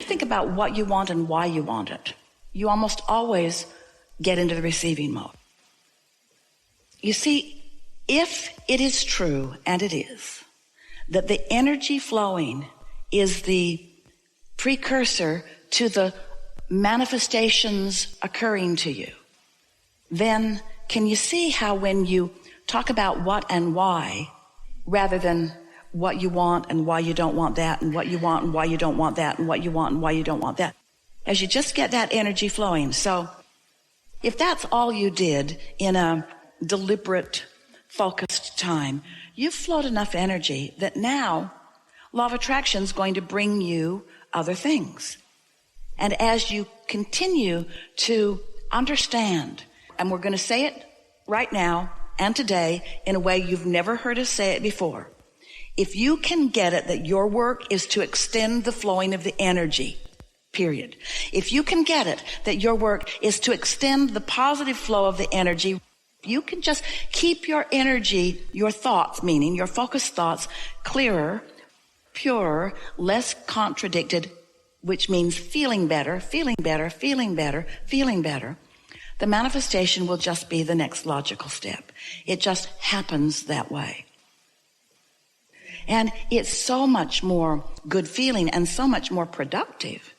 think about what you want and why you want it, you almost always get into the receiving mode. You see, if it is true, and it is, that the energy flowing is the precursor to the manifestations occurring to you, then can you see how when you talk about what and why, rather than what you want and why you don't want that, and what you want and why you don't want that, and what you want and why you don't want that, as you just get that energy flowing. So if that's all you did in a deliberate, focused time, you've flowed enough energy that now law of attraction is going to bring you other things. And as you continue to understand, and we're going to say it right now and today in a way you've never heard us say it before. If you can get it that your work is to extend the flowing of the energy, period. If you can get it that your work is to extend the positive flow of the energy, you can just keep your energy, your thoughts, meaning your focused thoughts, clearer, purer, less contradicted, which means feeling better, feeling better, feeling better, feeling better. The manifestation will just be the next logical step. It just happens that way. And it's so much more good feeling and so much more productive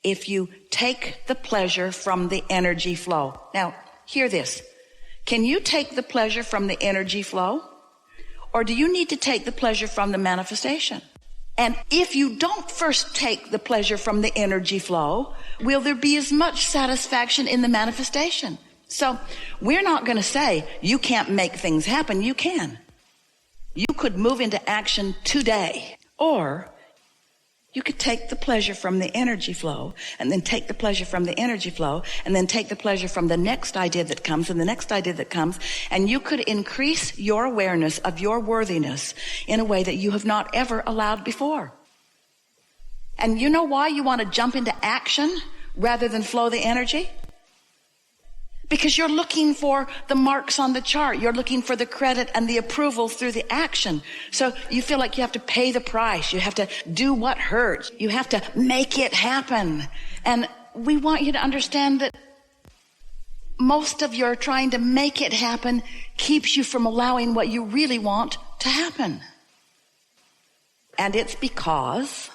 if you take the pleasure from the energy flow. Now, hear this. Can you take the pleasure from the energy flow? Or do you need to take the pleasure from the manifestation? And if you don't first take the pleasure from the energy flow, will there be as much satisfaction in the manifestation? So we're not going to say you can't make things happen. You can. You could move into action today, or you could take the pleasure from the energy flow, and then take the pleasure from the energy flow, and then take the pleasure from the next idea that comes, and the next idea that comes, and you could increase your awareness of your worthiness in a way that you have not ever allowed before. And you know why you want to jump into action rather than flow the energy? Because you're looking for the marks on the chart. You're looking for the credit and the approval through the action. So you feel like you have to pay the price. You have to do what hurts. You have to make it happen. And we want you to understand that most of your trying to make it happen keeps you from allowing what you really want to happen. And it's because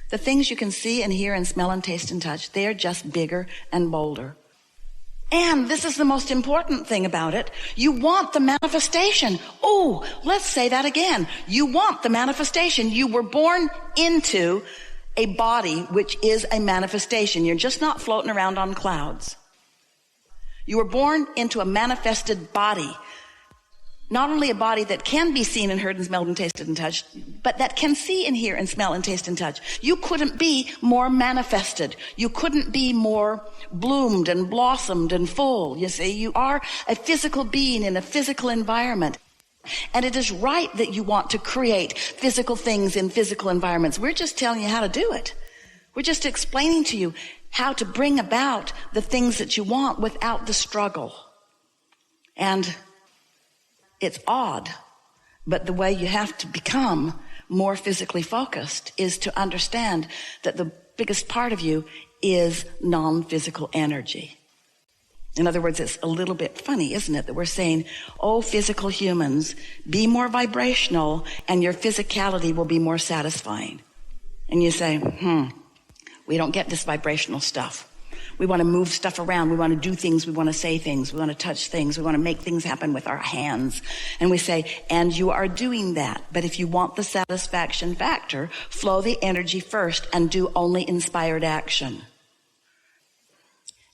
the things you can see and hear and smell and taste and touch, they're just bigger and bolder. And this is the most important thing about it. You want the manifestation. Oh, let's say that again. You want the manifestation. You were born into a body which is a manifestation. You're just not floating around on clouds. You were born into a manifested body. Not only a body that can be seen and heard and smelled and tasted and touched, but that can see and hear and smell and taste and touch. You couldn't be more manifested. You couldn't be more bloomed and blossomed and full. You see, you are a physical being in a physical environment. And it is right that you want to create physical things in physical environments. We're just telling you how to do it. We're just explaining to you how to bring about the things that you want without the struggle. And it's odd, but the way you have to become more physically focused is to understand that the biggest part of you is non-physical energy. In other words, it's a little bit funny, isn't it, that we're saying, oh, physical humans, be more vibrational and your physicality will be more satisfying. And you say, we don't get this vibrational stuff. We want to move stuff around. We want to do things. We want to say things. We want to touch things. We want to make things happen with our hands. And we say, and you are doing that. But if you want the satisfaction factor, flow the energy first and do only inspired action.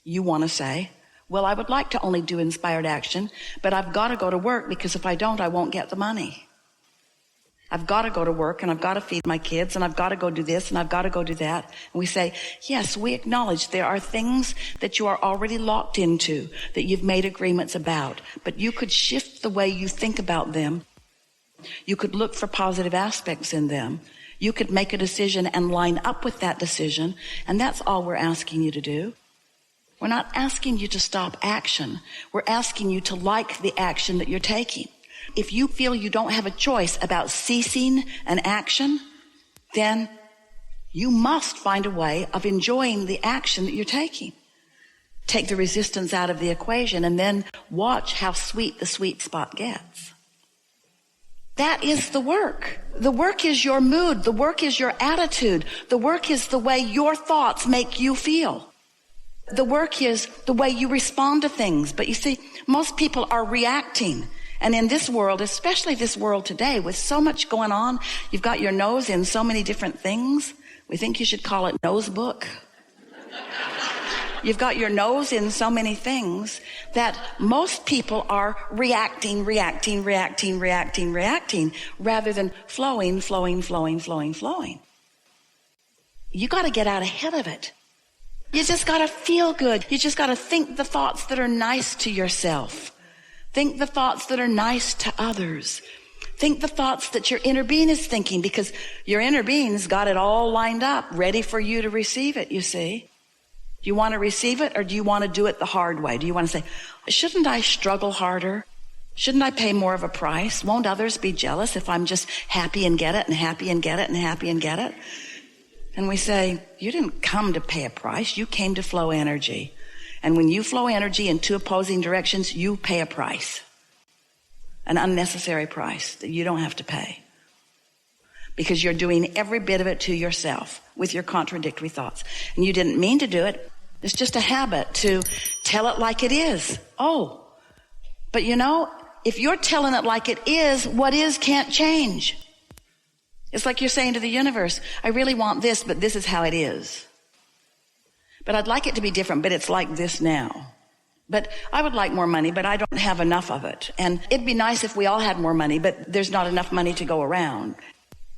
You want to say, well, I would like to only do inspired action, but I've got to go to work because if I don't, I won't get the money. I've got to go to work and I've got to feed my kids and I've got to go do this and I've got to go do that. And we say, yes, we acknowledge there are things that you are already locked into, that you've made agreements about, but you could shift the way you think about them. You could look for positive aspects in them. You could make a decision and line up with that decision. And that's all we're asking you to do. We're not asking you to stop action. We're asking you to like the action that you're taking. If you feel you don't have a choice about ceasing an action, then You must find a way of enjoying the action that you're taking. Take the resistance out of the equation and then watch how sweet the sweet spot gets. That is the work. The work is your mood. The work is your attitude. The work is the way your thoughts make you feel. The work is the way you respond to things. But you see, most people are reacting. And in this world, especially this world today, with so much going on, you've got your nose in so many different things. We think you should call it nose book. You've got your nose in so many things that most people are reacting, rather than flowing. You got to get out ahead of it. You just got to feel good. You just got to think the thoughts that are nice to yourself. Think the thoughts that are nice to others. Think the thoughts that your inner being is thinking, because your inner being's got it all lined up, ready for you to receive it, you see. Do you want to receive it, or do you want to do it the hard way? Do you want to say, shouldn't I struggle harder? Shouldn't I pay more of a price? Won't others be jealous if I'm just happy and get it and happy and get it and happy and get it? And we say, you didn't come to pay a price. You came to flow energy. And when you flow energy in two opposing directions, you pay a price. An unnecessary price that you don't have to pay. Because you're doing every bit of it to yourself with your contradictory thoughts. And you didn't mean to do it. It's just a habit to tell it like it is. Oh, but you know, if you're telling it like it is, what is can't change. It's like you're saying to the universe, I really want this, but this is how it is. But I'd like it to be different, but it's like this now. But I would like more money, but I don't have enough of it. And it'd be nice if we all had more money, but there's not enough money to go around.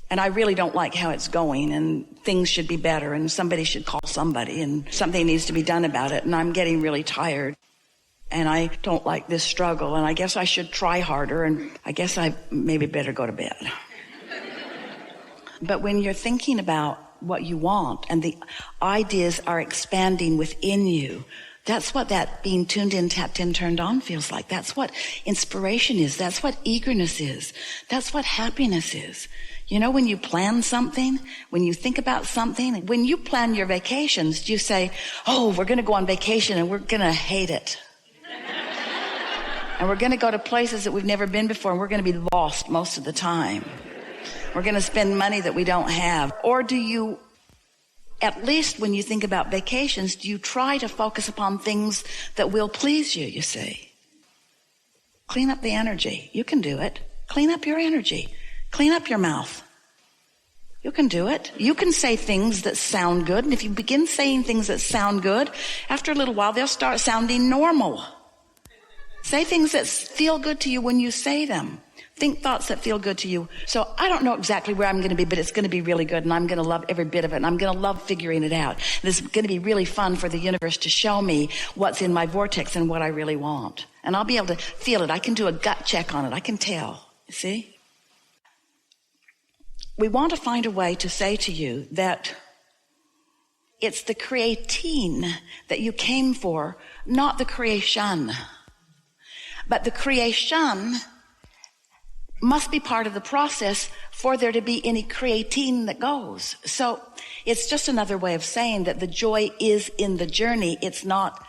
And I really don't like how it's going, and things should be better, and somebody should call somebody, and something needs to be done about it. And I'm getting really tired, and I don't like this struggle, and I guess I should try harder, and I guess I maybe better go to bed. But when you're thinking about what you want and the ideas are expanding within you, that's what that being tuned in, tapped in, turned on feels like. That's what inspiration is. That's what eagerness is. That's what happiness is. You know, when you plan something, when you think about something, when you plan your vacations, you say, oh, we're going to go on vacation and we're going to hate it. And we're going to go to places that we've never been before, and we're going to be lost most of the time. We're going to spend money that we don't have. Or do you, at least when you think about vacations, do you try to focus upon things that will please you, you see? Clean up the energy. You can do it. Clean up your energy. Clean up your mouth. You can do it. You can say things that sound good. And if you begin saying things that sound good, after a little while, they'll start sounding normal. Say things that feel good to you when you say them. Think thoughts that feel good to you. So I don't know exactly where I'm going to be, but it's going to be really good, and I'm going to love every bit of it, and I'm going to love figuring it out. And it's going to be really fun for the universe to show me what's in my vortex and what I really want. And I'll be able to feel it. I can do a gut check on it. I can tell. You see? We want to find a way to say to you that it's the creating that you came for, not the creation. But the creation must be part of the process for there to be any creating that goes. So it's just another way of saying that the joy is in the journey. It's not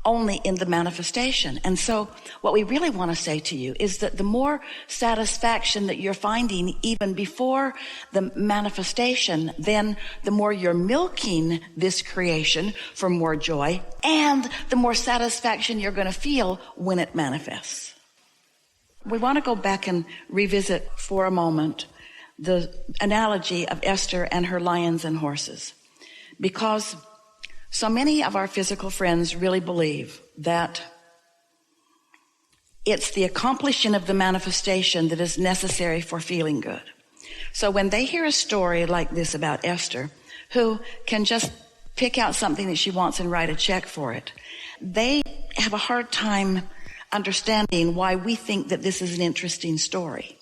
only in the manifestation. And so what we really want to say to you is that the more satisfaction that you're finding even before the manifestation, then the more you're milking this creation for more joy, and the more satisfaction you're going to feel when it manifests. We want to go back and revisit for a moment the analogy of Esther and her lions and horses, because so many of our physical friends really believe that it's the accomplishing of the manifestation that is necessary for feeling good. So when they hear a story like this about Esther, who can just pick out something that she wants and write a check for it, they have a hard time understanding why we think that this is an interesting story.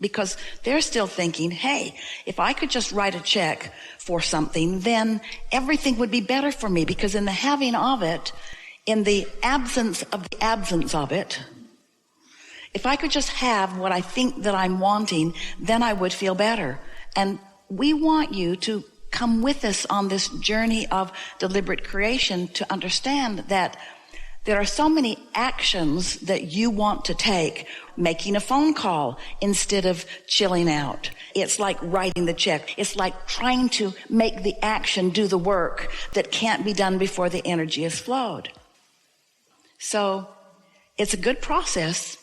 Because they're still thinking, hey, if I could just write a check for something, then everything would be better for me, because in the having of it, in the absence of it, if I could just have what I think that I'm wanting, then I would feel better. And we want you to come with us on this journey of deliberate creation to understand that there are so many actions that you want to take. Making a phone call instead of chilling out. It's like writing the check. It's like trying to make the action do the work that can't be done before the energy has flowed. So it's a good process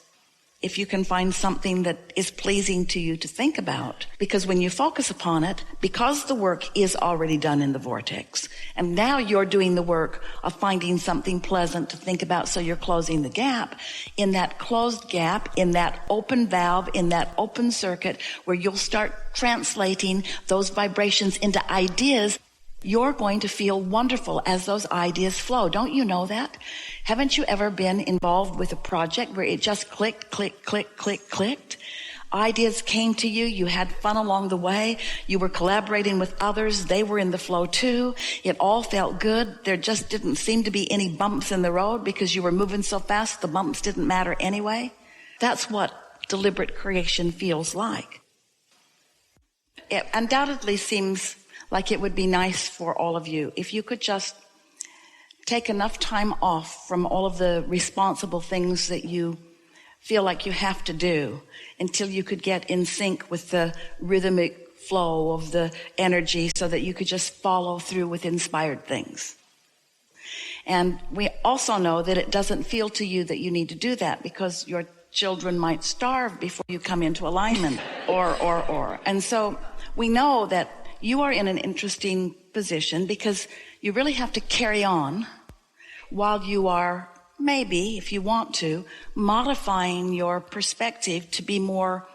if you can find something that is pleasing to you to think about. Because when you focus upon it, because the work is already done in the vortex, and now you're doing the work of finding something pleasant to think about, so you're closing the gap. In that closed gap, in that open valve, in that open circuit, where you'll start translating those vibrations into ideas, you're going to feel wonderful as those ideas flow. Don't you know that? Haven't you ever been involved with a project where it just clicked, clicked? Ideas came to you. You had fun along the way. You were collaborating with others. They were in the flow too. It all felt good. There just didn't seem to be any bumps in the road because you were moving so fast the bumps didn't matter anyway. That's what deliberate creation feels like. It undoubtedly seems like it would be nice for all of you if you could just take enough time off from all of the responsible things that you feel like you have to do until you could get in sync with the rhythmic flow of the energy so that you could just follow through with inspired things. And we also know that it doesn't feel to you that you need to do that because your children might starve before you come into alignment or. And so we know that you are in an interesting position because you really have to carry on while you are, maybe, if you want to, modifying your perspective to be more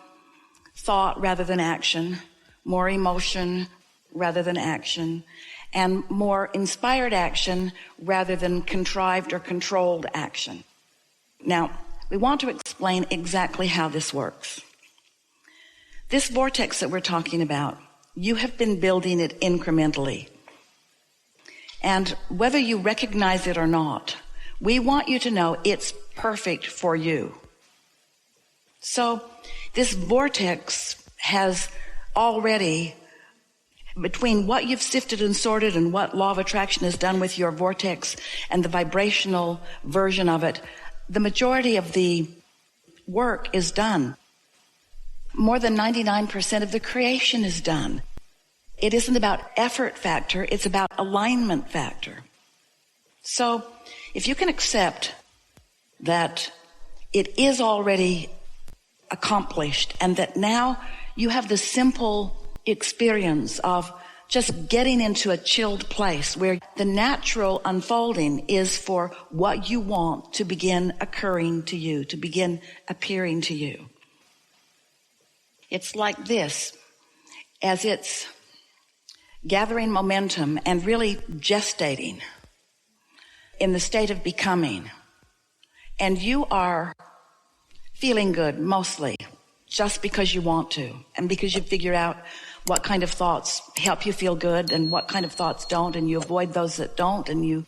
thought rather than action, more emotion rather than action, and more inspired action rather than contrived or controlled action. Now, we want to explain exactly how this works. This vortex that we're talking about, you have been building it incrementally. And whether you recognize it or not, we want you to know it's perfect for you. So this vortex has already, between what you've sifted and sorted and what law of attraction has done with your vortex and the vibrational version of it, the majority of the work is done. More than 99% of the creation is done. It isn't about effort factor, it's about alignment factor. So if you can accept that it is already accomplished and that now you have the simple experience of just getting into a chilled place where the natural unfolding is for what you want to begin occurring to you, to begin appearing to you. It's like this, as it's gathering momentum and really gestating in the state of becoming. And you are feeling good mostly just because you want to and because you figure out what kind of thoughts help you feel good and what kind of thoughts don't, and you avoid those that don't and you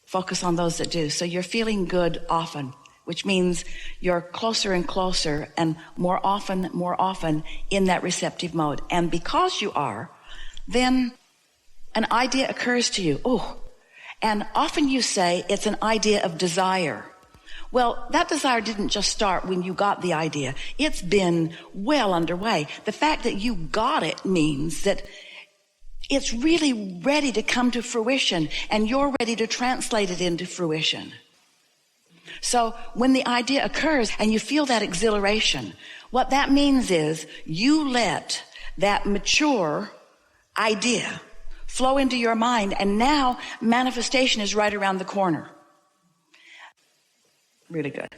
focus on those that do. So you're feeling good often, which means you're closer and closer and more often in that receptive mode. And because you are, then an idea occurs to you. Oh, and often you say it's an idea of desire. Well, that desire didn't just start when you got the idea. It's been well underway. The fact that you got it means that it's really ready to come to fruition and you're ready to translate it into fruition. So when the idea occurs and you feel that exhilaration, what that means is you let that mature idea flow into your mind, and now manifestation is right around the corner. Really good.